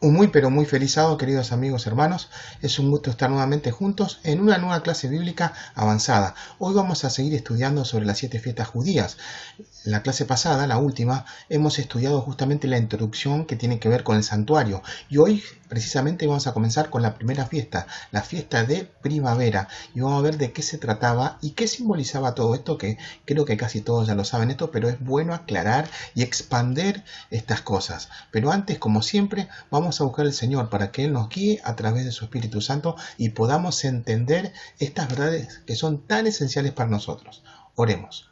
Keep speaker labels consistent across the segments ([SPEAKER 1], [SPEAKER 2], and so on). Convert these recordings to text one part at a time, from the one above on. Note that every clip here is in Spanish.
[SPEAKER 1] Un muy pero muy feliz sábado, queridos amigos hermanos. Es un gusto estar nuevamente juntos en una nueva clase bíblica avanzada. Hoy vamos a seguir estudiando sobre las 7 fiestas judías. En la clase pasada, la última, hemos estudiado justamente la introducción que tiene que ver con el santuario. Y hoy precisamente vamos a comenzar con la primera fiesta, la fiesta de primavera. Y vamos a ver de qué se trataba y qué simbolizaba todo esto, que creo que casi todos ya lo saben esto, pero es bueno aclarar y expander estas cosas. Pero antes, como siempre, vamos a buscar al Señor para que Él nos guíe a través de su Espíritu Santo y podamos entender estas verdades que son tan esenciales para nosotros. Oremos.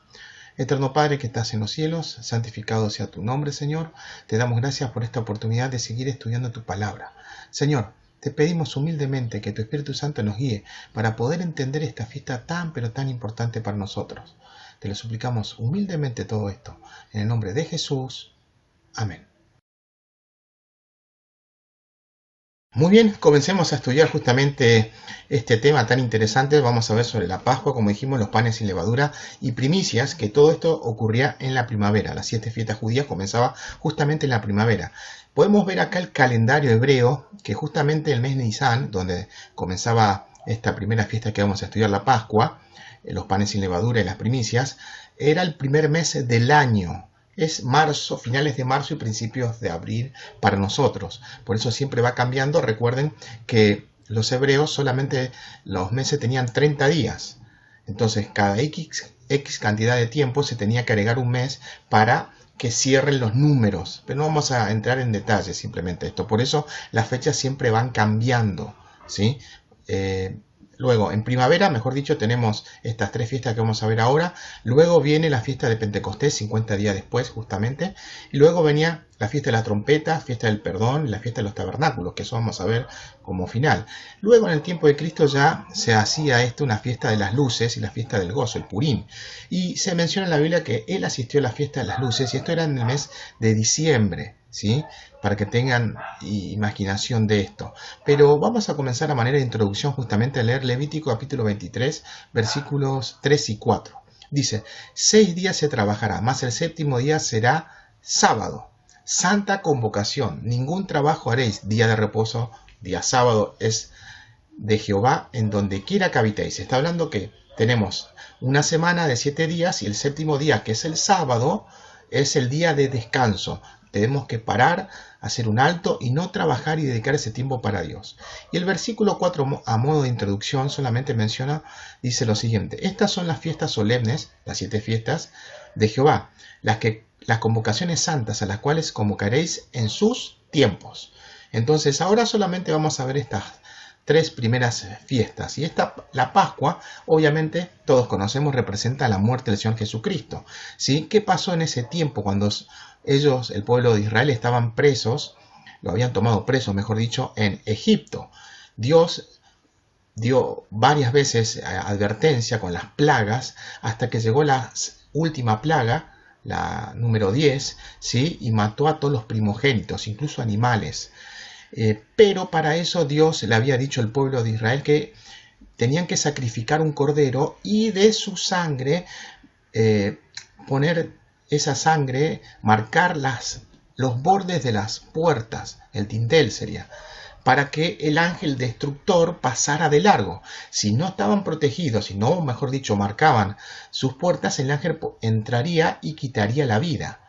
[SPEAKER 1] Eterno Padre que estás en los cielos, santificado sea tu nombre, Señor. Te damos gracias por esta oportunidad de seguir estudiando tu palabra. Señor, te pedimos humildemente que tu Espíritu Santo nos guíe para poder entender esta fiesta tan pero tan importante para nosotros. Te lo suplicamos humildemente todo esto. En el nombre de Jesús. Amén. Muy bien, comencemos a estudiar justamente este tema tan interesante. Vamos a ver sobre la Pascua, como dijimos, los panes sin levadura y primicias, que todo esto ocurría en la primavera. Las 7 fiestas judías comenzaban justamente en la primavera. Podemos ver acá el calendario hebreo, que justamente el mes Nisan, donde comenzaba esta primera fiesta que vamos a estudiar, la Pascua, los panes sin levadura y las primicias, era el primer mes del año. Es marzo, finales de marzo y principios de abril para nosotros. Por eso siempre va cambiando. Recuerden que los hebreos solamente los meses tenían 30 días. Entonces cada X cantidad de tiempo se tenía que agregar un mes para que cierren los números. Pero no vamos a entrar en detalle simplemente esto. Por eso las fechas siempre van cambiando, ¿sí? Luego, en primavera, mejor dicho, tenemos estas 3 fiestas que vamos a ver ahora. Luego viene la fiesta de Pentecostés, 50 días después, justamente. Y luego venía la fiesta de la trompeta, fiesta del perdón y la fiesta de los tabernáculos, que eso vamos a ver como final. Luego, en el tiempo de Cristo, ya se hacía una fiesta de las luces y la fiesta del gozo, el Purim. Y se menciona en la Biblia que él asistió a la fiesta de las luces, y esto era en el mes de diciembre, ¿sí? Para que tengan imaginación de esto. Pero vamos a comenzar a manera de introducción justamente a leer Levítico capítulo 23, versículos 3 y 4. Dice, 6 días se trabajará, mas el 7º día será sábado. Santa convocación, ningún trabajo haréis, día de reposo, día sábado es de Jehová en donde quiera que habitéis. Está hablando que tenemos una semana de 7 días y el 7º día, que es el sábado, es el día de descanso. Tenemos que parar, hacer un alto y no trabajar y dedicar ese tiempo para Dios. Y el versículo 4, a modo de introducción, solamente menciona, dice lo siguiente. Estas son las fiestas solemnes, las 7 fiestas de Jehová, las convocaciones santas a las cuales convocaréis en sus tiempos. Entonces, ahora solamente vamos a ver estas 3 primeras fiestas. Y la Pascua, obviamente, todos conocemos, representa la muerte del Señor Jesucristo, ¿sí? ¿Qué pasó en ese tiempo cuando ellos, el pueblo de Israel, estaban presos, lo habían tomado preso, mejor dicho, en Egipto? Dios dio varias veces advertencia con las plagas hasta que llegó la última plaga, la número 10, ¿sí? Y mató a todos los primogénitos, incluso animales. Pero para eso Dios le había dicho al pueblo de Israel que tenían que sacrificar un cordero y de su sangre poner esa sangre, marcar los bordes de las puertas, el dintel sería, para que el ángel destructor pasara de largo. Si no estaban protegidos, si no, mejor dicho, marcaban sus puertas, el ángel entraría y quitaría la vida.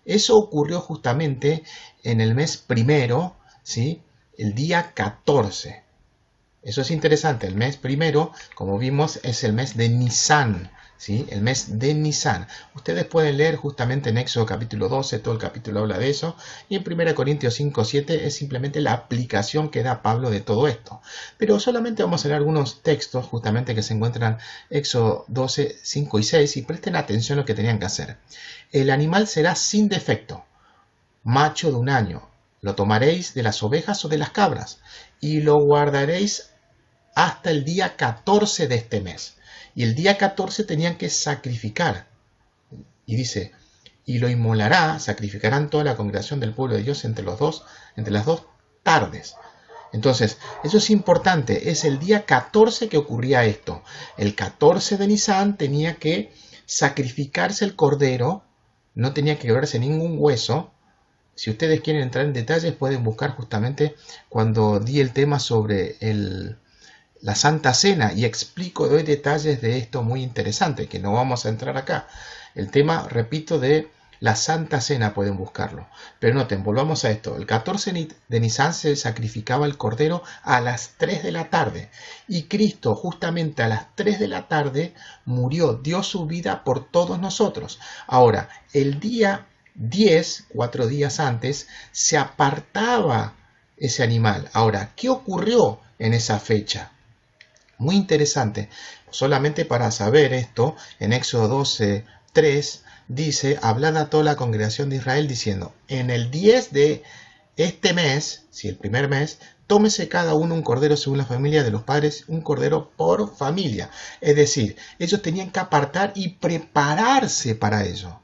[SPEAKER 1] Eso ocurrió justamente en el mes primero, ¿sí? El día 14. Eso es interesante. El mes primero, como vimos, es el mes de Nisan, ¿sí? El mes de Nisan. Ustedes pueden leer justamente en Éxodo capítulo 12, todo el capítulo habla de eso. Y en 1 Corintios 5, 7 es simplemente la aplicación que da Pablo de todo esto. Pero solamente vamos a leer algunos textos justamente que se encuentran en Éxodo 12, 5 y 6. Y presten atención a lo que tenían que hacer. El animal será sin defecto, macho de 1 año. Lo tomaréis de las ovejas o de las cabras y lo guardaréis hasta el día 14 de este mes. Y el día 14 tenían que sacrificar. Y dice, y lo inmolará, sacrificarán toda la congregación del pueblo de Dios entre las dos tardes. Entonces, eso es importante. Es el día 14 que ocurría esto. El 14 de Nisan tenía que sacrificarse el cordero, no tenía que quebrarse ningún hueso, Si ustedes quieren entrar en detalles, pueden buscar justamente cuando di el tema sobre la Santa Cena y explico, doy detalles de esto muy interesante, que no vamos a entrar acá. El tema, repito, de la Santa Cena pueden buscarlo. Pero noten, volvamos a esto. El 14 de Nisan se sacrificaba el cordero a las 3 de la tarde. Y Cristo justamente a las 3 de la tarde murió, dio su vida por todos nosotros. Ahora, el día 10, 4 días antes, se apartaba ese animal. Ahora, ¿qué ocurrió en esa fecha? Muy interesante. Solamente para saber esto, en Éxodo 12, 3 dice: hablad a toda la congregación de Israel diciendo, en el 10 de este mes, si el primer mes, tómese cada uno un cordero según la familia de los padres, un cordero por familia. Es decir, ellos tenían que apartar y prepararse para ello,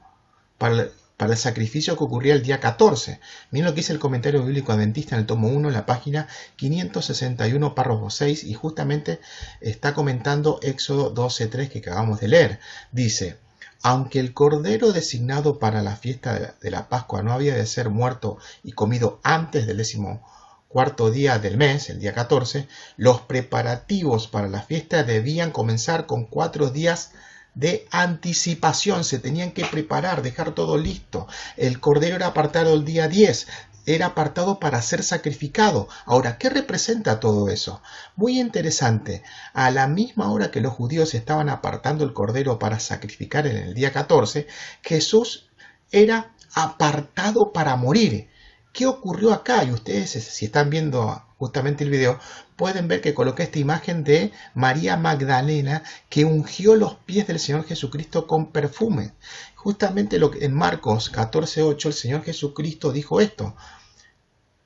[SPEAKER 1] para el sacrificio que ocurría el día 14. Miren lo que dice el comentario bíblico adventista en el tomo 1, en la página 561, párrafo 6, y justamente está comentando Éxodo 12:3 que acabamos de leer. Dice: aunque el cordero designado para la fiesta de la Pascua no había de ser muerto y comido antes del 14º día del mes, el día 14, los preparativos para la fiesta debían comenzar con 4 días de anticipación. Se tenían que preparar, dejar todo listo. El cordero era apartado el día 10, era apartado para ser sacrificado. Ahora, ¿qué representa todo eso? Muy interesante. A la misma hora que los judíos estaban apartando el cordero para sacrificar en el día 14, Jesús era apartado para morir. ¿Qué ocurrió acá? Y ustedes, si están viendo justamente el video, pueden ver que coloqué esta imagen de María Magdalena que ungió los pies del Señor Jesucristo con perfume. Justamente en Marcos 14:8 el Señor Jesucristo dijo esto: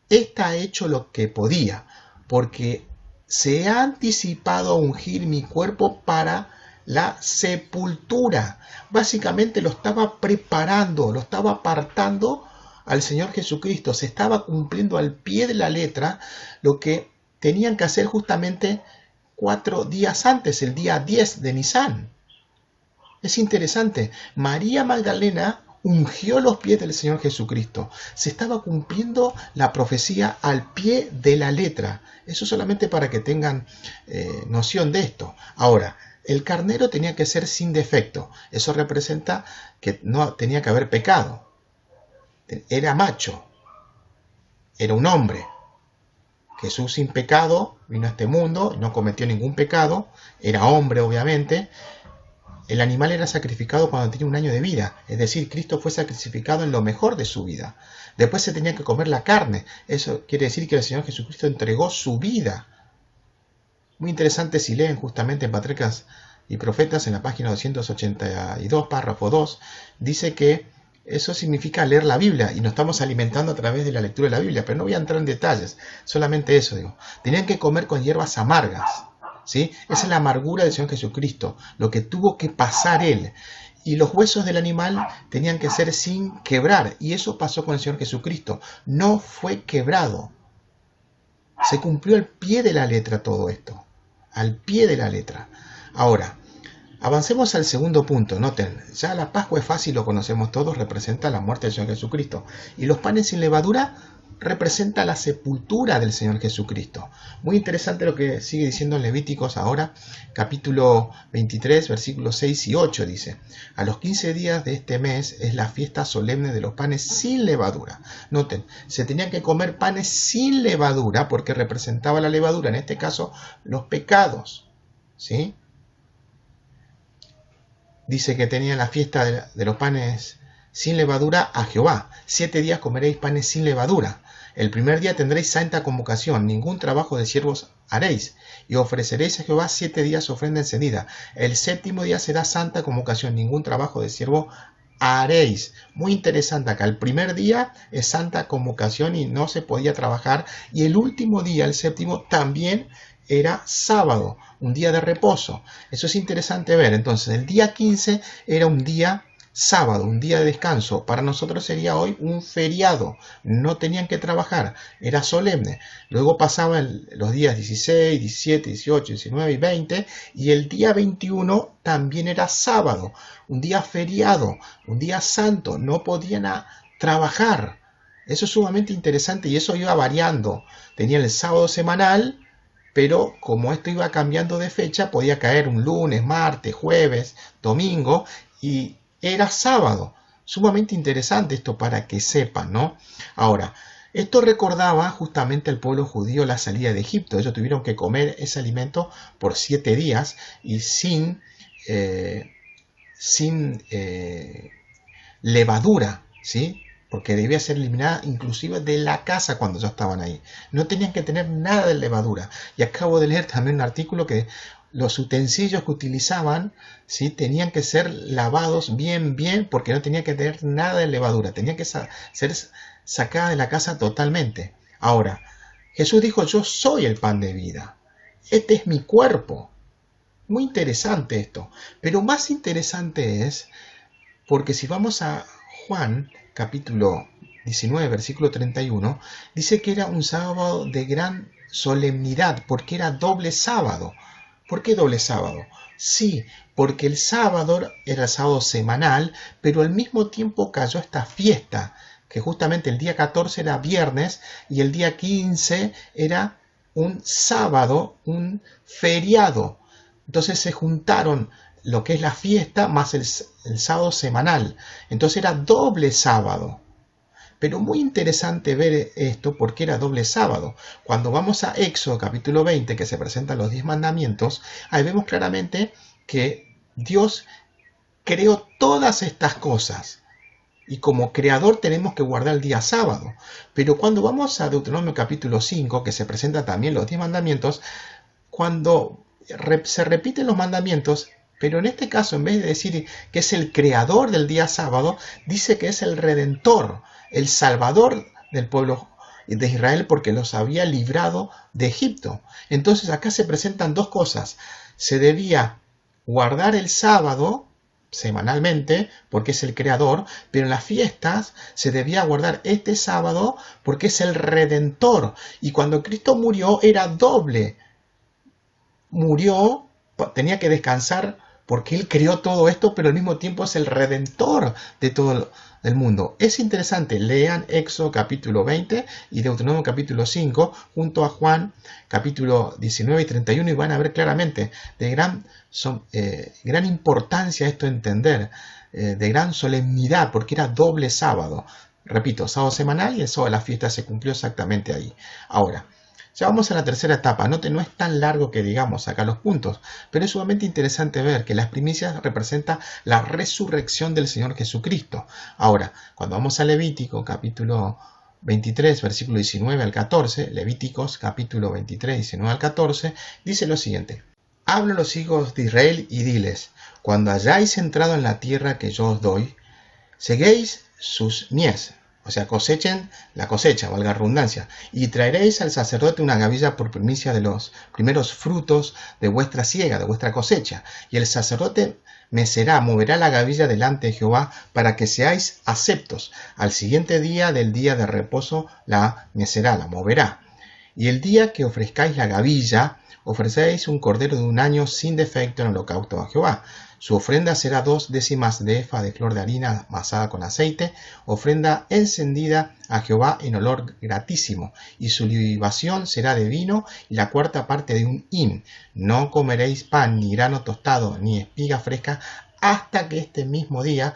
[SPEAKER 1] esta ha hecho lo que podía, porque se ha anticipado a ungir mi cuerpo para la sepultura. Básicamente lo estaba preparando, lo estaba apartando al Señor Jesucristo. Se estaba cumpliendo al pie de la letra lo que tenían que hacer justamente 4 días antes, el día 10 de Nisan. Es interesante. María Magdalena ungió los pies del Señor Jesucristo. Se estaba cumpliendo la profecía al pie de la letra. Eso solamente para que tengan noción de esto. Ahora, el carnero tenía que ser sin defecto. Eso representa que no tenía que haber pecado. Era macho. Era un hombre. Jesús sin pecado vino a este mundo, no cometió ningún pecado. Era hombre, obviamente. El animal era sacrificado cuando tenía 1 año de vida, es decir, Cristo fue sacrificado en lo mejor de su vida. Después se tenía que comer la carne, eso quiere decir que el Señor Jesucristo entregó su vida. Muy interesante si leen justamente en Patriarcas y Profetas, en la página 282, párrafo 2, dice que eso significa leer la Biblia y nos estamos alimentando a través de la lectura de la Biblia, pero no voy a entrar en detalles, solamente eso digo. Tenían que comer con hierbas amargas. ¿Sí? Esa es la amargura del Señor Jesucristo, lo que tuvo que pasar Él. Y los huesos del animal tenían que ser sin quebrar. Y eso pasó con el Señor Jesucristo. No fue quebrado. Se cumplió al pie de la letra todo esto. Al pie de la letra. Ahora, avancemos al segundo punto. Noten, ya la Pascua es fácil, lo conocemos todos, representa la muerte del Señor Jesucristo. Y los panes sin levadura representa la sepultura del Señor Jesucristo. Muy interesante lo que sigue diciendo en Levíticos ahora, capítulo 23, versículos 6 y 8, dice: a los 15 días de este mes es la fiesta solemne de los panes sin levadura. Noten, se tenían que comer panes sin levadura porque representaba la levadura, en este caso los pecados, ¿sí? Dice que tenían la fiesta de los panes sin levadura a Jehová. 7 días comeréis panes sin levadura. El primer día tendréis santa convocación, ningún trabajo de siervos haréis, y ofreceréis a Jehová 7 días ofrenda encendida. El 7º día será santa convocación, ningún trabajo de siervo haréis. Muy interesante acá, el primer día es santa convocación y no se podía trabajar, y el último día, el 7º, también era sábado, un día de reposo. Eso es interesante ver. Entonces, el día 15 era un día sábado, un día de descanso. Para nosotros sería hoy un feriado. No tenían que trabajar, era solemne. Luego pasaban los días 16, 17, 18, 19 y 20. Y el día 21 también era sábado, un día feriado, un día santo. No podían trabajar. Eso es sumamente interesante y eso iba variando. Tenía el sábado semanal, pero como esto iba cambiando de fecha, podía caer un lunes, martes, jueves, domingo y era sábado. Sumamente interesante esto para que sepan, ¿no? Ahora, esto recordaba justamente al pueblo judío la salida de Egipto. Ellos tuvieron que comer ese alimento por 7 días y sin levadura, ¿sí? Porque debía ser eliminada inclusive de la casa cuando ya estaban ahí. No tenían que tener nada de levadura. Y acabo de leer también un artículo que los utensilios que utilizaban, ¿sí? Tenían que ser lavados bien, porque no tenían que tener nada de levadura. Tenían que ser sacada de la casa totalmente. Ahora, Jesús dijo, yo soy el pan de vida. Este es mi cuerpo. Muy interesante esto. Pero más interesante es, porque si vamos a Juan, capítulo 19, versículo 31, dice que era un sábado de gran solemnidad, porque era doble sábado. ¿Por qué doble sábado? Sí, porque el sábado era el sábado semanal, pero al mismo tiempo cayó esta fiesta, que justamente el día 14 era viernes y el día 15 era un sábado, un feriado. Entonces se juntaron lo que es la fiesta más el sábado semanal. Entonces era doble sábado. Pero muy interesante ver esto porque era doble sábado. Cuando vamos a Éxodo capítulo 20, que se presentan los 10 mandamientos, ahí vemos claramente que Dios creó todas estas cosas. Y como creador tenemos que guardar el día sábado. Pero cuando vamos a Deuteronomio capítulo 5, que se presentan también los 10 mandamientos, cuando se repiten los mandamientos, pero en este caso, en vez de decir que es el creador del día sábado, dice que es el redentor, el salvador del pueblo de Israel, porque los había librado de Egipto. Entonces acá se presentan dos cosas. Se debía guardar el sábado semanalmente, porque es el creador, pero en las fiestas se debía guardar este sábado, porque es el redentor. Y cuando Cristo murió era doble. Murió, tenía que descansar porque Él creó todo esto, pero al mismo tiempo es el redentor de todo el mundo. Es interesante, lean Éxodo capítulo 20 y Deuteronomio capítulo 5 junto a Juan capítulo 19 y 31 y van a ver claramente de gran importancia esto entender, de gran solemnidad, porque era doble sábado. Repito, sábado semanal y el sábado de la fiesta se cumplió exactamente ahí. Ahora, ya vamos a la tercera etapa. Note, no es tan largo que digamos acá los puntos, pero es sumamente interesante ver que las primicias representan la resurrección del Señor Jesucristo. Ahora, cuando vamos a Levítico, capítulo 23, versículo 19 al 14, Levíticos, capítulo 23, 19 al 14, dice lo siguiente. Habla a los hijos de Israel y diles, cuando hayáis entrado en la tierra que yo os doy, seguéis sus mies. O sea, cosechen la cosecha, valga redundancia, y traeréis al sacerdote una gavilla por primicia de los primeros frutos de vuestra siega, de vuestra cosecha. Y el sacerdote moverá la gavilla delante de Jehová para que seáis aceptos. Al siguiente día del día de reposo la mecerá, la moverá. Y el día que ofrezcáis la gavilla, ofrecéis un cordero de un año sin defecto en holocausto a Jehová. Su ofrenda será 2 décimas de efa de flor de harina amasada con aceite, ofrenda encendida a Jehová en olor gratísimo, y su libación será de vino y la cuarta parte de un hin. No comeréis pan, ni grano tostado, ni espiga fresca, hasta este mismo día,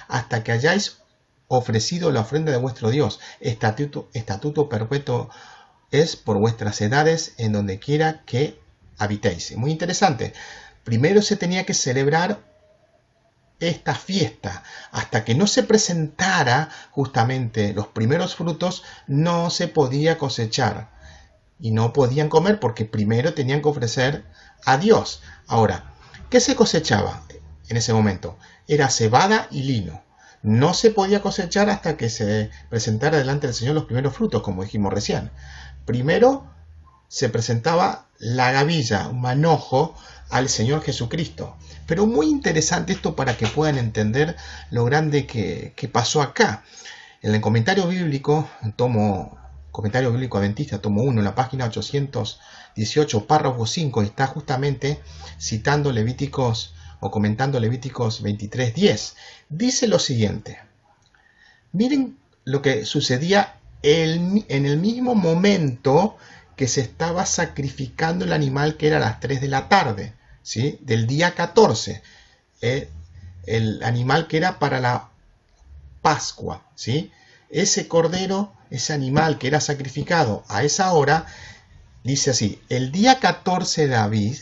[SPEAKER 1] hasta que hayáis ofrecido la ofrenda de vuestro Dios. Estatuto perpetuo es por vuestras edades en donde quiera que habitéis. Muy interesante. Primero se tenía que celebrar esta fiesta. Hasta que no se presentara justamente los primeros frutos, no se podía cosechar. Y no podían comer porque primero tenían que ofrecer a Dios. Ahora, ¿qué se cosechaba en ese momento? Era cebada y lino. No se podía cosechar hasta que se presentara delante del Señor los primeros frutos, como dijimos recién. Primero se presentaba la gavilla, un manojo al Señor Jesucristo. Pero muy interesante esto para que puedan entender lo grande que pasó acá. En el comentario bíblico, comentario bíblico adventista, tomo 1, en la página 818, párrafo 5, está justamente citando Levíticos o comentando Levíticos 23:10. Dice lo siguiente. Miren lo que sucedía en el mismo momento que se estaba sacrificando el animal, que era a las 3 de la tarde, ¿sí? Del día 14, el animal que era para la Pascua, ¿sí? Ese cordero, ese animal que era sacrificado a esa hora, dice así: el día 14 de Abib,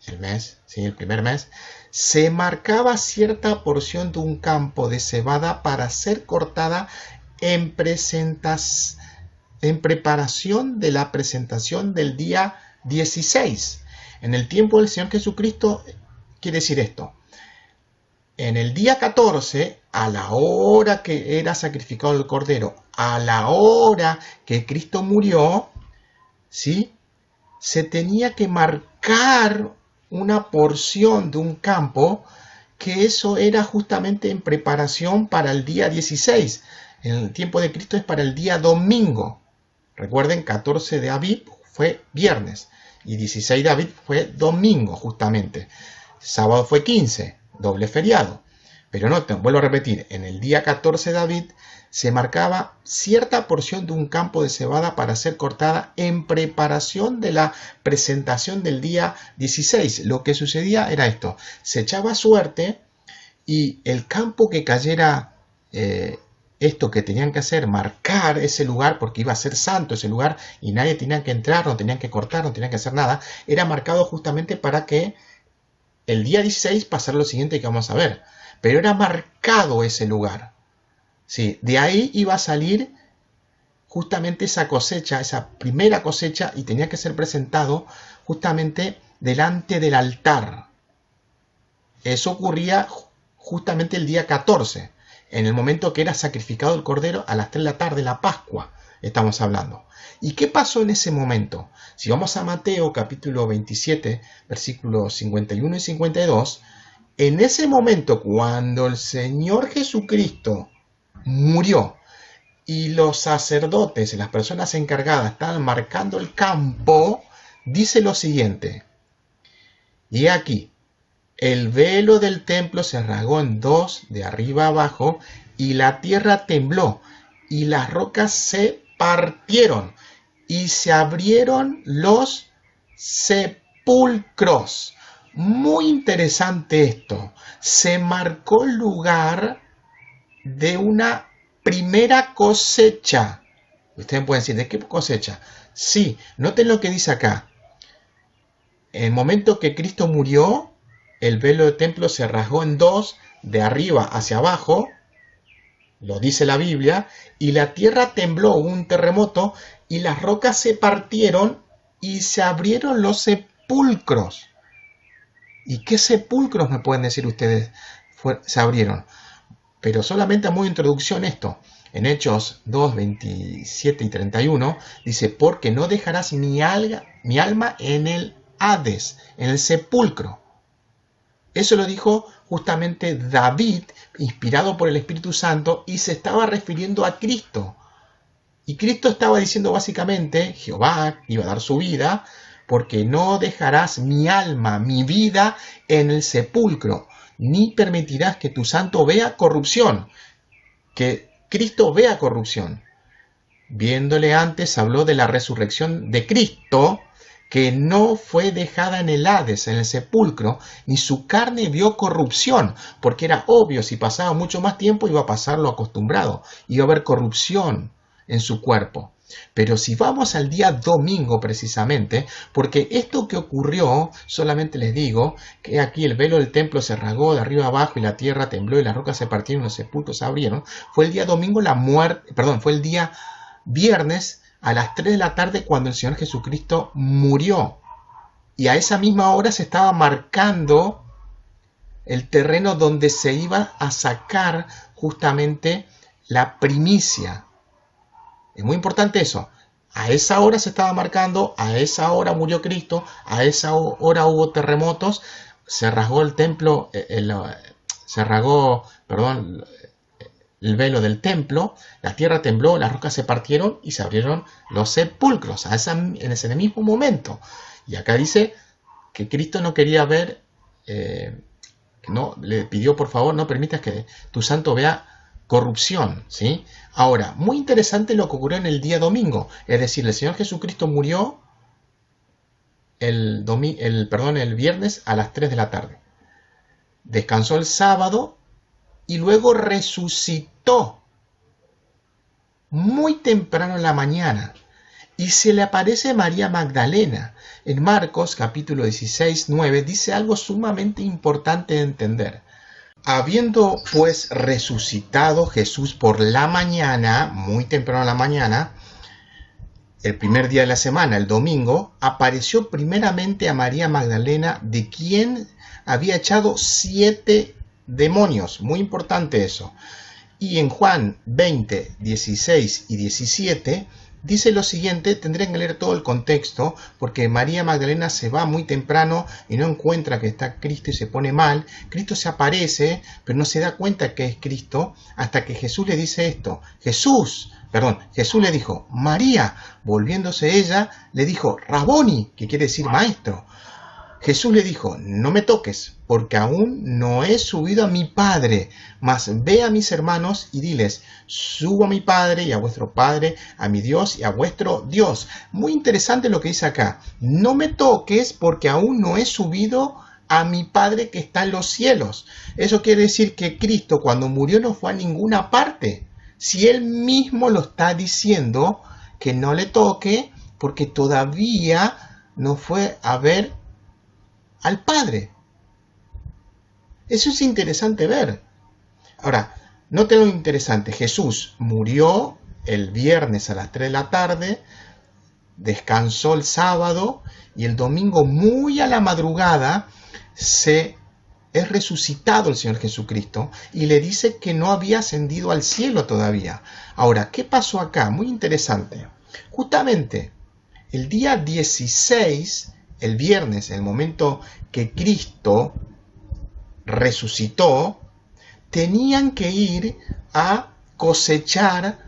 [SPEAKER 1] el mes, ¿sí? El primer mes, se marcaba cierta porción de un campo de cebada para ser cortada en preparación de la presentación del día 16. En el tiempo del Señor Jesucristo, quiere decir esto: en el día 14, a la hora que era sacrificado el cordero, a la hora que Cristo murió, ¿sí?, se tenía que marcar una porción de un campo, que eso era justamente en preparación para el día 16. En el tiempo de Cristo es para el día domingo. Recuerden, 14 de Abib fue viernes y 16 de Abib fue domingo justamente. Sábado fue 15, doble feriado. Pero noten, vuelvo a repetir, en el día 14 de Abib se marcaba cierta porción de un campo de cebada para ser cortada en preparación de la presentación del día 16. Lo que sucedía era esto: se echaba suerte y el campo que cayera, esto que tenían que hacer, marcar ese lugar, porque iba a ser santo ese lugar y nadie tenía que entrar, no tenían que cortar, no tenían que hacer nada, era marcado justamente para que el día 16 pasara lo siguiente que vamos a ver. Pero era marcado ese lugar. Sí, de ahí iba a salir justamente esa cosecha, esa primera cosecha, y tenía que ser presentado justamente delante del altar. Eso ocurría justamente el día 14, en el momento que era sacrificado el cordero a las 3 de la tarde, la Pascua, estamos hablando. ¿Y qué pasó en ese momento? Si vamos a Mateo capítulo 27, versículos 51 y 52, en ese momento, cuando el Señor Jesucristo murió y los sacerdotes, las personas encargadas, estaban marcando el campo, dice lo siguiente: y aquí, el velo del templo se rasgó en dos, de arriba abajo, y la tierra tembló, y las rocas se partieron, y se abrieron los sepulcros. Muy interesante esto. Se marcó el lugar de una primera cosecha. Ustedes pueden decir, ¿de qué cosecha? Sí, noten lo que dice acá. En el momento que Cristo murió, el velo del templo se rasgó en dos, de arriba hacia abajo, lo dice la Biblia, y la tierra tembló, hubo un terremoto, y las rocas se partieron y se abrieron los sepulcros. ¿Y qué sepulcros me pueden decir ustedes se abrieron? Pero solamente a modo de introducción esto. En Hechos 2, 27 y 31 dice: porque no dejarás mi alma en el Hades, en el sepulcro. Eso lo dijo justamente David, inspirado por el Espíritu Santo, y se estaba refiriendo a Cristo. Y Cristo estaba diciendo básicamente: Jehová iba a dar su vida, porque no dejarás mi alma, mi vida, en el sepulcro, ni permitirás que tu santo vea corrupción, que Cristo vea corrupción. Viéndole antes, habló de la resurrección de Cristo, que no fue dejada en el Hades, en el sepulcro, ni su carne vio corrupción, porque era obvio, si pasaba mucho más tiempo iba a pasar lo acostumbrado, iba a haber corrupción en su cuerpo. Pero si vamos al día domingo precisamente, porque esto que ocurrió, solamente les digo que aquí el velo del templo se rasgó de arriba abajo y la tierra tembló y las rocas se partieron y los sepulcros se abrieron, fue el día domingo fue el día viernes a las 3 de la tarde cuando el Señor Jesucristo murió. Y a esa misma hora se estaba marcando el terreno donde se iba a sacar justamente la primicia. Es muy importante eso. A esa hora se estaba marcando, a esa hora murió Cristo, a esa hora hubo terremotos, se rasgó el templo, el velo del templo, la tierra tembló, las rocas se partieron y se abrieron los sepulcros en ese mismo momento. Y acá dice que Cristo no quería ver, no le pidió: por favor, no permitas que tu santo vea corrupción, ¿sí? Ahora, muy interesante lo que ocurrió en el día domingo, es decir, el Señor Jesucristo murió el viernes a las 3 de la tarde. Descansó el sábado y luego resucitó muy temprano en la mañana. Y se le aparece María Magdalena. En Marcos capítulo 16, 9 dice algo sumamente importante de entender. Habiendo pues resucitado Jesús por la mañana, muy temprano en la mañana, el primer día de la semana, el domingo, apareció primeramente a María Magdalena, de quien había echado 7 demonios. Muy importante eso. Y en Juan 20, 16 y 17 dice lo siguiente, tendrían que leer todo el contexto, porque María Magdalena se va muy temprano y no encuentra que está Cristo y se pone mal. Cristo se aparece, pero no se da cuenta que es Cristo, hasta que Jesús le dice esto. Jesús le dijo, María, volviéndose ella, le dijo, Raboni, que quiere decir maestro. Jesús le dijo, no me toques, porque aún no he subido a mi Padre, mas ve a mis hermanos y diles, subo a mi Padre y a vuestro Padre, a mi Dios y a vuestro Dios. Muy interesante lo que dice acá, no me toques porque aún no he subido a mi Padre que está en los cielos. Eso quiere decir que Cristo cuando murió no fue a ninguna parte. Si Él mismo lo está diciendo, que no le toque porque todavía no fue a ver al Padre. Eso es interesante ver. Ahora, noten lo interesante. Jesús murió el viernes a las 3 de la tarde, descansó el sábado y el domingo muy a la madrugada es resucitado el Señor Jesucristo y le dice que no había ascendido al cielo todavía. Ahora, ¿qué pasó acá? Muy interesante. Justamente el día 16, el viernes, el momento que Cristo resucitó, tenían que ir a cosechar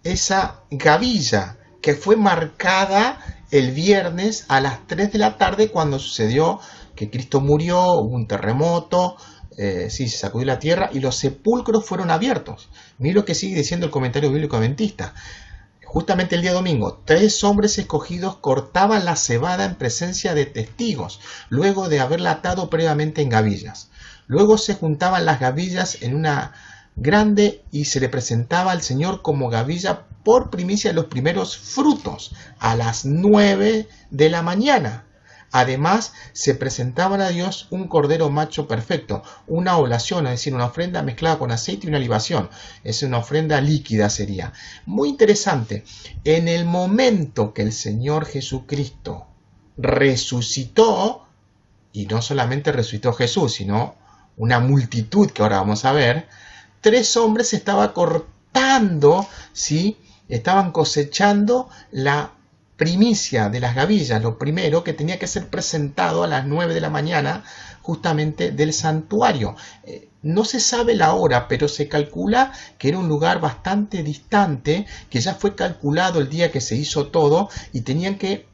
[SPEAKER 1] esa gavilla que fue marcada el viernes a las 3 de la tarde cuando sucedió que Cristo murió, hubo un terremoto, se sacudió la tierra y los sepulcros fueron abiertos. Miren lo que sigue diciendo el comentario bíblico adventista. Justamente el día domingo, 3 hombres escogidos cortaban la cebada en presencia de testigos, luego de haberla atado previamente en gavillas. Luego se juntaban las gavillas en una grande y se le presentaba al Señor como gavilla por primicia de los primeros frutos, a las 9 de la mañana. Además, se presentaban a Dios un cordero macho perfecto, una oblación, es decir, una ofrenda mezclada con aceite y una libación. Es una ofrenda líquida sería. Muy interesante. En el momento que el Señor Jesucristo resucitó, y no solamente resucitó Jesús, sino una multitud que ahora vamos a ver, 3 hombres estaban cortando, ¿sí? Estaban cosechando la primicia de las gavillas, lo primero que tenía que ser presentado a las 9 de la mañana justamente del santuario. No se sabe la hora, pero se calcula que era un lugar bastante distante, que ya fue calculado el día que se hizo todo y tenían que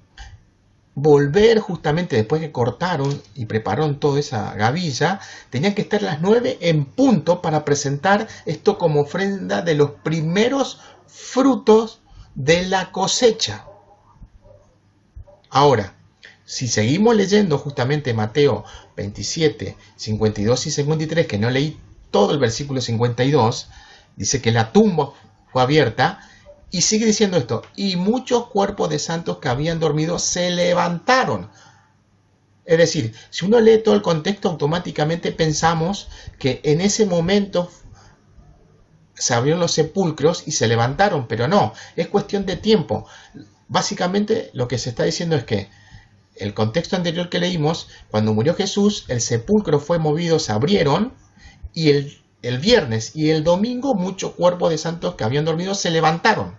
[SPEAKER 1] volver justamente después que cortaron y prepararon toda esa gavilla, tenían que estar a las 9 en punto para presentar esto como ofrenda de los primeros frutos de la cosecha. Ahora, si seguimos leyendo justamente Mateo 27, 52 y 53, que no leí todo el versículo 52, dice que la tumba fue abierta y sigue diciendo esto, y muchos cuerpos de santos que habían dormido se levantaron. Es decir, si uno lee todo el contexto, automáticamente pensamos que en ese momento se abrieron los sepulcros y se levantaron, pero no, es cuestión de tiempo. Básicamente lo que se está diciendo es que el contexto anterior que leímos, cuando murió Jesús, el sepulcro fue movido, se abrieron, y el viernes y el domingo muchos cuerpos de santos que habían dormido se levantaron.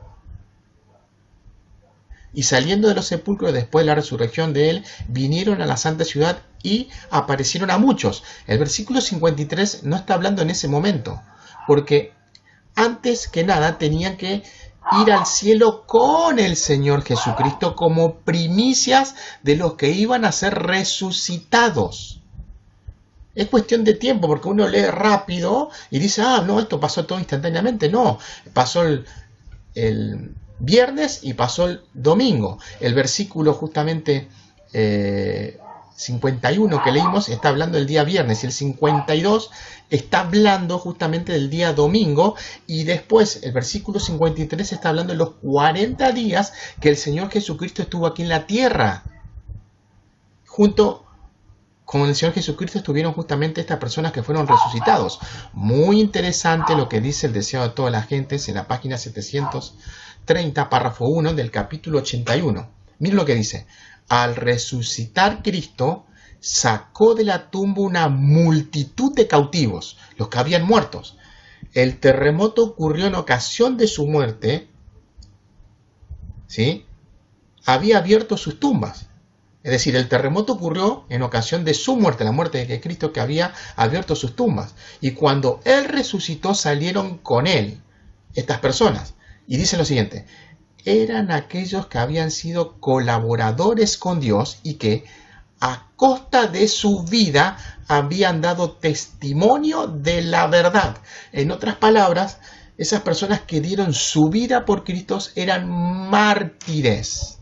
[SPEAKER 1] Y saliendo de los sepulcros después de la resurrección de él, vinieron a la santa ciudad y aparecieron a muchos. El versículo 53 no está hablando en ese momento, porque antes que nada tenían que ir al cielo con el Señor Jesucristo como primicias de los que iban a ser resucitados. Es cuestión de tiempo, porque uno lee rápido y dice, ah, no, esto pasó todo instantáneamente. No, pasó el viernes y pasó el domingo. El versículo justamente 51 que leímos está hablando del día viernes, y el 52 está hablando justamente del día domingo, y después el versículo 53 está hablando de los 40 días que el Señor Jesucristo estuvo aquí en la tierra. Junto con el Señor Jesucristo estuvieron justamente estas personas que fueron resucitados. Muy interesante lo que dice el deseo de todas las gentes en la página 730, párrafo 1 del capítulo 81. Miren lo que dice. Al resucitar Cristo, sacó de la tumba una multitud de cautivos, los que habían muertos. El terremoto ocurrió en ocasión de su muerte, ¿sí? Había abierto sus tumbas. Es decir, el terremoto ocurrió en ocasión de su muerte, la muerte de Cristo, que había abierto sus tumbas. Y cuando Él resucitó, salieron con Él estas personas. Y dice lo siguiente, eran aquellos que habían sido colaboradores con Dios y que, a costa de su vida, habían dado testimonio de la verdad. En otras palabras, esas personas que dieron su vida por Cristo eran mártires.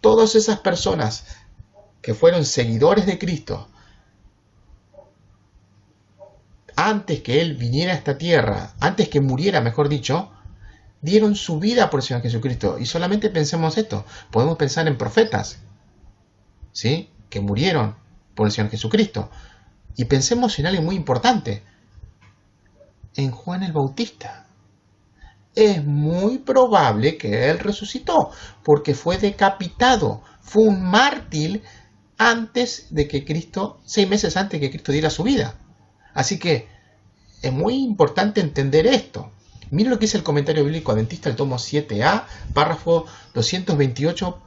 [SPEAKER 1] Todas esas personas que fueron seguidores de Cristo, antes que Él viniera a esta tierra, antes que muriera, mejor dicho, dieron su vida por el Señor Jesucristo. Y solamente pensemos esto, podemos pensar en profetas, ¿sí?, que murieron por el Señor Jesucristo. Y pensemos en algo muy importante, en Juan el Bautista. Es muy probable que él resucitó, porque fue decapitado, fue un mártir antes de que Cristo, 6 meses antes de que Cristo diera su vida. Así que es muy importante entender esto. Miren lo que dice el comentario bíblico adventista, el tomo 7a, párrafo 228,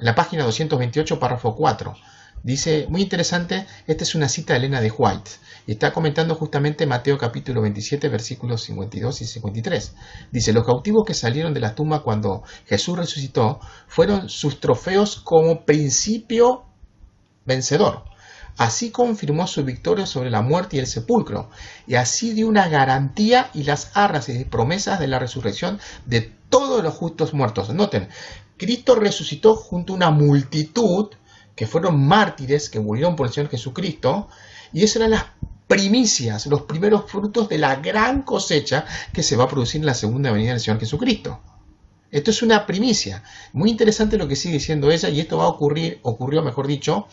[SPEAKER 1] la página 228, párrafo 4. Dice, muy interesante, esta es una cita de Elena de White, y está comentando justamente Mateo capítulo 27, versículos 52 y 53. Dice, los cautivos que salieron de la tumba cuando Jesús resucitó fueron sus trofeos como principio vencedor. Así confirmó su victoria sobre la muerte y el sepulcro, y así dio una garantía y las arras y promesas de la resurrección de todos los justos muertos. Noten, Cristo resucitó junto a una multitud que fueron mártires, que murieron por el Señor Jesucristo, y esas eran las primicias, los primeros frutos de la gran cosecha que se va a producir en la segunda venida del Señor Jesucristo. Esto es una primicia. Muy interesante lo que sigue diciendo ella, y esto ocurrió, mejor dicho,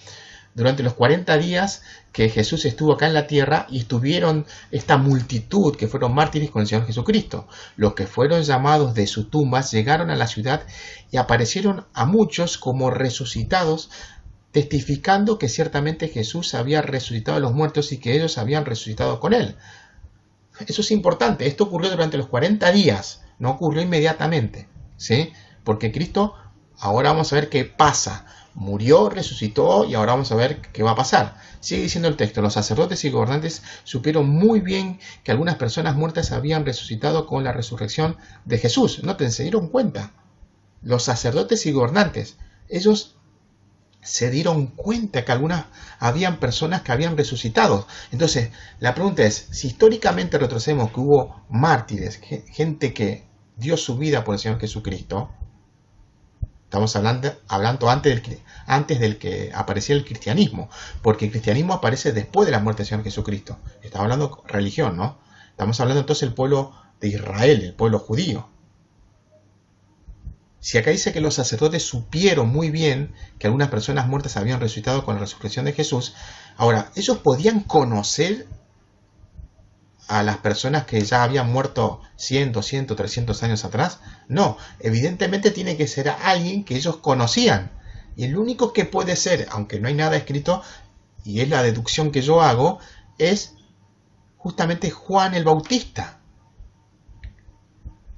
[SPEAKER 1] durante los 40 días que Jesús estuvo acá en la tierra, y estuvieron esta multitud que fueron mártires con el Señor Jesucristo. Los que fueron llamados de sus tumbas llegaron a la ciudad y aparecieron a muchos como resucitados, testificando que ciertamente Jesús había resucitado a los muertos y que ellos habían resucitado con él. Eso es importante. Esto ocurrió durante los 40 días, no ocurrió inmediatamente, ¿sí? Porque Cristo, ahora vamos a ver qué pasa. Murió, resucitó, y ahora vamos a ver qué va a pasar. Sigue diciendo el texto, los sacerdotes y gobernantes supieron muy bien que algunas personas muertas habían resucitado con la resurrección de Jesús. Noten, se dieron cuenta. Los sacerdotes y gobernantes, ellos se dieron cuenta que habían personas que habían resucitado. Entonces, la pregunta es, si históricamente retrocedemos que hubo mártires, gente que dio su vida por el Señor Jesucristo, estamos hablando antes del que aparecía el cristianismo, porque el cristianismo aparece después de la muerte del Señor Jesucristo. Estamos hablando de religión, ¿no? Estamos hablando entonces del pueblo de Israel, el pueblo judío. Si acá dice que los sacerdotes supieron muy bien que algunas personas muertas habían resucitado con la resurrección de Jesús, ahora, ¿ellos podían conocer a las personas que ya habían muerto 100, 200, 300 años atrás? No, evidentemente tiene que ser alguien que ellos conocían. Y el único que puede ser, aunque no hay nada escrito, y es la deducción que yo hago, es justamente Juan el Bautista.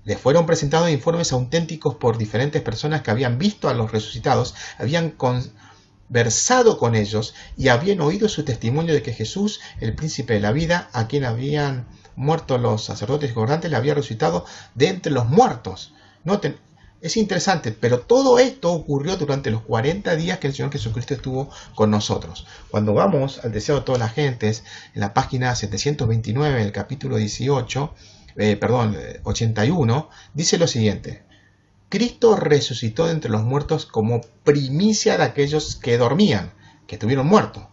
[SPEAKER 1] Les fueron presentados informes auténticos por diferentes personas que habían visto a los resucitados, habían conversado con ellos y habían oído su testimonio de que Jesús, el príncipe de la vida, a quien habían muerto los sacerdotes y gobernantes, le había resucitado de entre los muertos. Noten, Es interesante, pero todo esto ocurrió durante los 40 días que el Señor Jesucristo estuvo con nosotros. Cuando vamos al deseo de todas las gentes, en la página 729, el capítulo 81, dice lo siguiente: Cristo resucitó de entre los muertos como primicia de aquellos que dormían, que estuvieron muertos.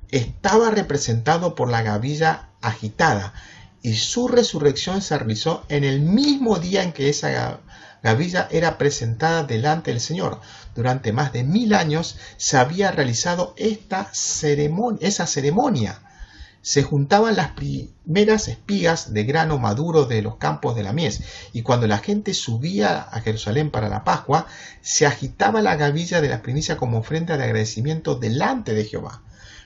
[SPEAKER 1] Estaba representado por la gavilla agitada, y su resurrección se realizó en el mismo día en que esa gavilla era presentada delante del Señor. Durante más de 1000 años se había realizado esa ceremonia. Se juntaban las primeras espigas de grano maduro de los campos de la mies, y cuando la gente subía a Jerusalén para la Pascua, se agitaba la gavilla de la primicia como ofrenda de agradecimiento delante de Jehová.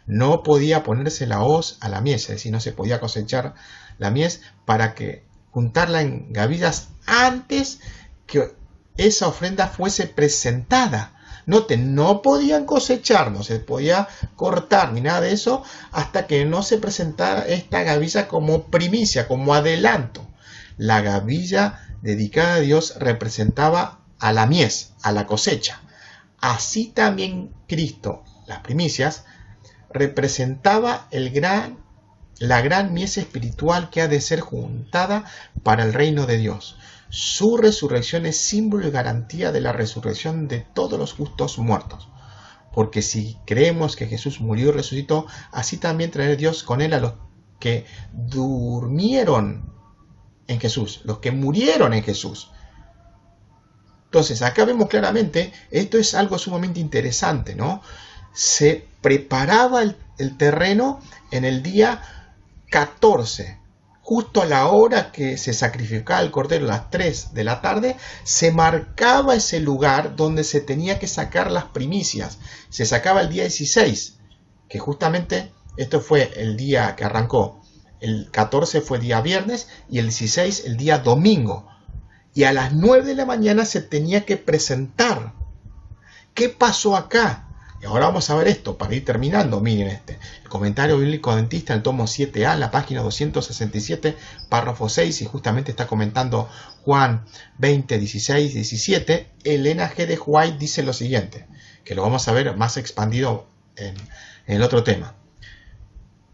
[SPEAKER 1] No podía ponerse la hoz a la mies, es decir, no se podía cosechar la mies para que juntarla en gavillas antes que esa ofrenda fuese presentada. Noten, no podían cosechar, no se podía cortar ni nada de eso hasta que no se presentara esta gavilla como primicia, como adelanto. La gavilla dedicada a Dios representaba a la mies, a la cosecha. Así también Cristo, las primicias, representaba la gran mies espiritual que ha de ser juntada para el reino de Dios. Su resurrección es símbolo y garantía de la resurrección de todos los justos muertos. Porque si creemos que Jesús murió y resucitó, así también traerá Dios con él a los que durmieron en Jesús, los que murieron en Jesús. Entonces, acá vemos claramente, esto es algo sumamente interesante, ¿no? Se preparaba el terreno en el día 14, justo a la hora que se sacrificaba el cordero, a las 3 de la tarde, se marcaba ese lugar donde se tenía que sacar las primicias. Se sacaba el día 16, que justamente esto fue el día que arrancó. El 14 fue día viernes y el 16 el día domingo. Y a las 9 de la mañana se tenía que presentar. ¿Qué pasó acá? Y ahora vamos a ver esto para ir terminando. Miren el comentario bíblico adventista, el tomo 7a, en la página 267, párrafo 6, y justamente está comentando Juan 20, 16, 17. Elena G. de White dice lo siguiente, que lo vamos a ver más expandido en el otro tema.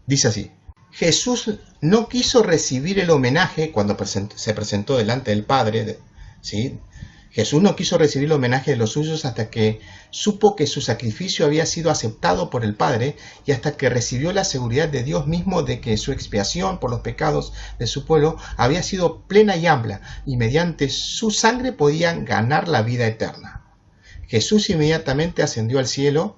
[SPEAKER 1] Dice así: Jesús no quiso recibir el homenaje cuando se presentó delante del Padre, ¿sí? Jesús no quiso recibir el homenaje de los suyos hasta que supo que su sacrificio había sido aceptado por el Padre y hasta que recibió la seguridad de Dios mismo de que su expiación por los pecados de su pueblo había sido plena y amplia y mediante su sangre podían ganar la vida eterna. Jesús inmediatamente ascendió al cielo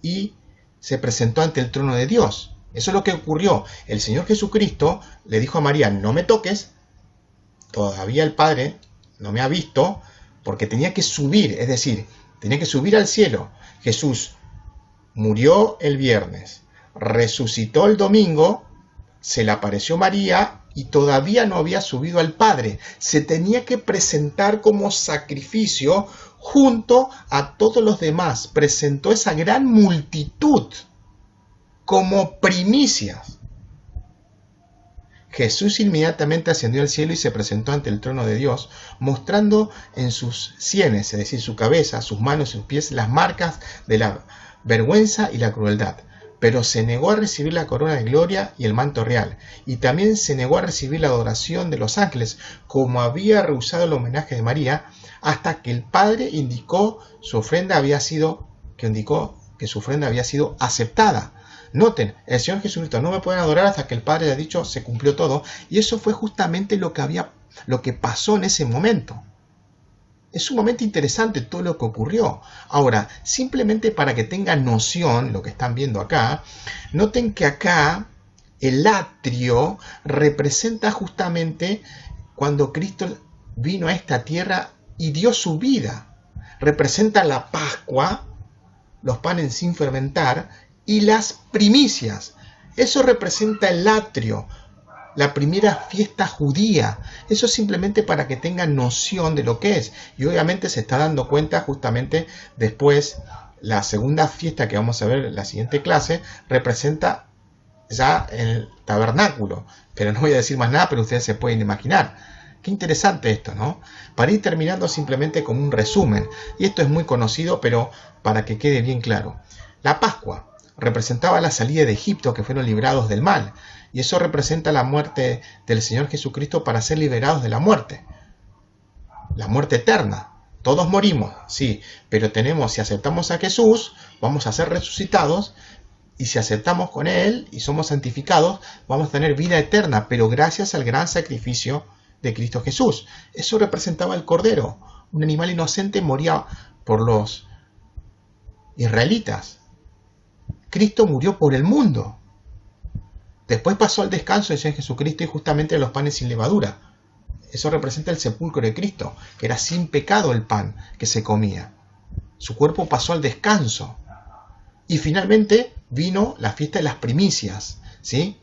[SPEAKER 1] y se presentó ante el trono de Dios. Eso es lo que ocurrió. El Señor Jesucristo le dijo a María: no me toques, todavía el Padre no me ha visto, porque tenía que subir, es decir, tenía que subir al cielo. Jesús murió el viernes, resucitó el domingo, se le apareció María y todavía no había subido al Padre. Se tenía que presentar como sacrificio junto a todos los demás. Presentó esa gran multitud como primicias. Jesús inmediatamente ascendió al cielo y se presentó ante el trono de Dios, mostrando en sus sienes, es decir, su cabeza, sus manos y sus pies, las marcas de la vergüenza y la crueldad. Pero se negó a recibir la corona de gloria y el manto real, y también se negó a recibir la adoración de los ángeles, como había rehusado el homenaje de María, hasta que el Padre indicó que su ofrenda había sido aceptada. Noten, el Señor Jesucristo: no me pueden adorar hasta que el Padre haya dicho se cumplió todo. Y eso fue justamente lo que pasó en ese momento. Es sumamente interesante todo lo que ocurrió. Ahora, simplemente para que tengan noción, lo que están viendo acá, noten que acá el atrio representa justamente cuando Cristo vino a esta tierra y dio su vida. Representa la Pascua, los panes sin fermentar, y las primicias. Eso representa el atrio, la primera fiesta judía. Eso simplemente para que tengan noción de lo que es. Y obviamente se está dando cuenta justamente después, la segunda fiesta que vamos a ver en la siguiente clase, representa ya el tabernáculo. Pero no voy a decir más nada, pero ustedes se pueden imaginar. Qué interesante esto, ¿no? Para ir terminando simplemente como un resumen, y esto es muy conocido, pero para que quede bien claro. La Pascua representaba la salida de Egipto, que fueron librados del mal, y eso representa la muerte del Señor Jesucristo para ser liberados de la muerte eterna. Todos morimos, sí, pero si aceptamos a Jesús, vamos a ser resucitados, y si aceptamos con Él y somos santificados, vamos a tener vida eterna, pero gracias al gran sacrificio de Cristo Jesús. Eso representaba el Cordero. Un animal inocente moría por los israelitas. Cristo murió por el mundo. Después pasó al descanso del Señor Jesucristo y justamente los panes sin levadura. Eso representa el sepulcro de Cristo, que era sin pecado el pan que se comía. Su cuerpo pasó al descanso. Y finalmente vino la fiesta de las primicias, ¿sí?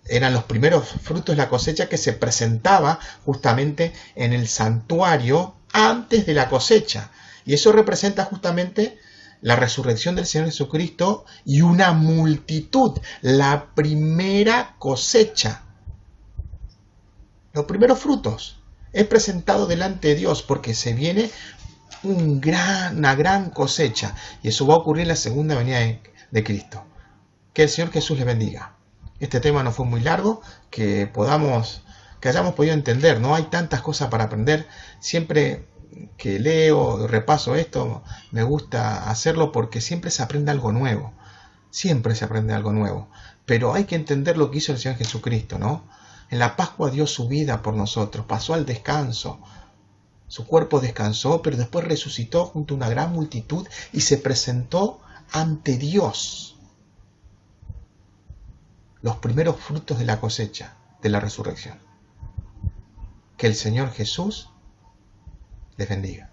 [SPEAKER 1] Eran los primeros frutos de la cosecha que se presentaba justamente en el santuario antes de la cosecha. Y eso representa justamente la resurrección del Señor Jesucristo y una multitud, la primera cosecha. Los primeros frutos es presentado delante de Dios porque se viene una gran cosecha, y eso va a ocurrir en la segunda venida de Cristo. Que el Señor Jesús les bendiga. Este tema no fue muy largo, que hayamos podido entender, ¿no? Hay tantas cosas para aprender. Siempre que leo y repaso esto, me gusta hacerlo porque siempre se aprende algo nuevo. Siempre se aprende algo nuevo. Pero hay que entender lo que hizo el Señor Jesucristo, ¿no? En la Pascua dio su vida por nosotros, pasó al descanso. Su cuerpo descansó, pero después resucitó junto a una gran multitud y se presentó ante Dios. Los primeros frutos de la cosecha, de la resurrección. Que el Señor Jesús les bendiga.